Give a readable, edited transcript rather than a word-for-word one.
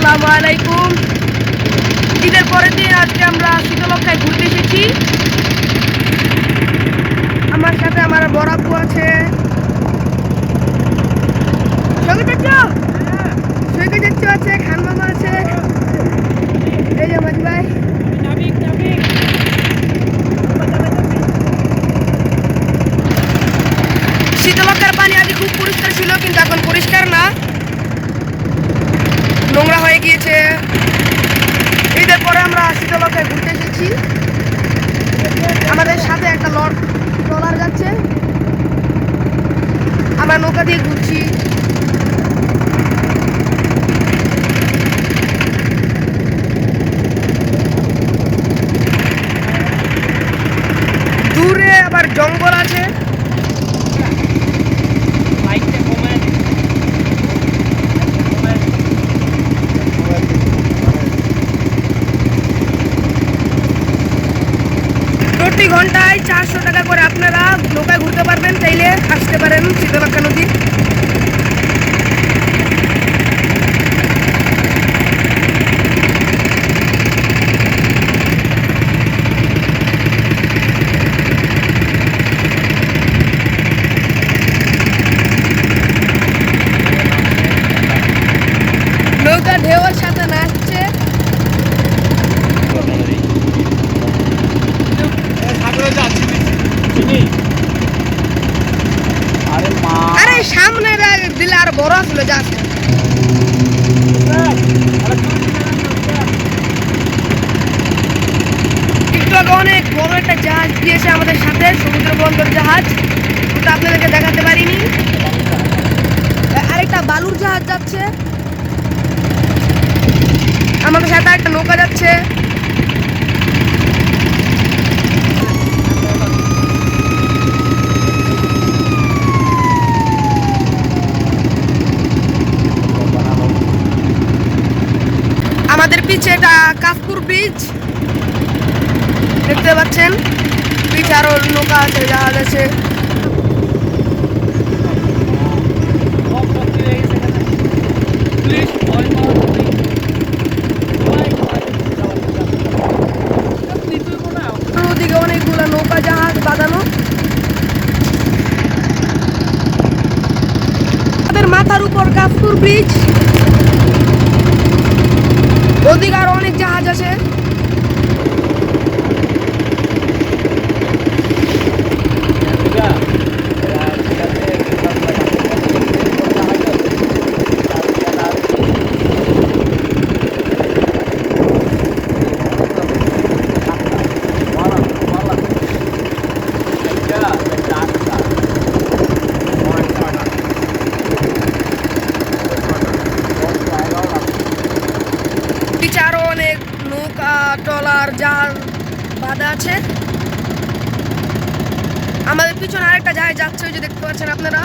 আসসালামু আলাইকুম। ঈদের পরের দিন আজকে আমরা শীতলক্ষায় ঘুরতে এসেছি। আমার সাথে আমার বড় আপু আছে। সৈকত চাচ্চু আছে, খান মামা আছে, এই যে মাঝি ভাই। শীতলক্ষার পানি আগে খুব পরিষ্কার ছিল, কিন্তু এখন পরিষ্কার না, নোংরা হয়ে গিয়েছে। ঈদের পরে আমরা শীতলক্ষায় ঘুরতে এসেছি। আমাদের সাথে একটা ট্রলার যাচ্ছে, আমরা নৌকা দিয়ে ঘুরছি। দূরে আবার জঙ্গল আছে। প্রতি ঘন্টায় 400 টাকা করে আপনারা নৌকায় ঘুরতে পারবেন, চাইলে আসতে পারেন শীতলক্ষা নদী। নৌকা ঢেউয়ের সাথে নাচছে। আরে সামনে দিলে আর বড় আসলে জাস্ট। টিকটকে অনেক বড় একটা জাহাজ দিয়েছে আমাদের সাথে, সমুদ্র বন্দর জাহাজ, ওটা আপনাদেরকে দেখাতে পারিনি। আরেকটা বালুর জাহাজ যাচ্ছে, আমাদের সাথে একটা নৌকা যাচ্ছে। আমাদের পিছে এটা কাশপুর ব্রিজ দেখতে পাচ্ছেন। পিছে আরো নৌকা আছে, জাহাজ আছে। ওদিকে অনেকগুলো নৌকা জাহাজ বাঁধানো। আমাদের মাথার উপর কাশপুর ব্রিজ, ওদিকে আরো অনেক জাহাজ আছে। পিছে আরো অনেক নৌকা, ট্রলার, জাহাজ বাঁধা আছে। আমাদের পিছনে আরেকটা জাহাজ যাচ্ছে, ওই যে দেখতে পাচ্ছেন আপনারা।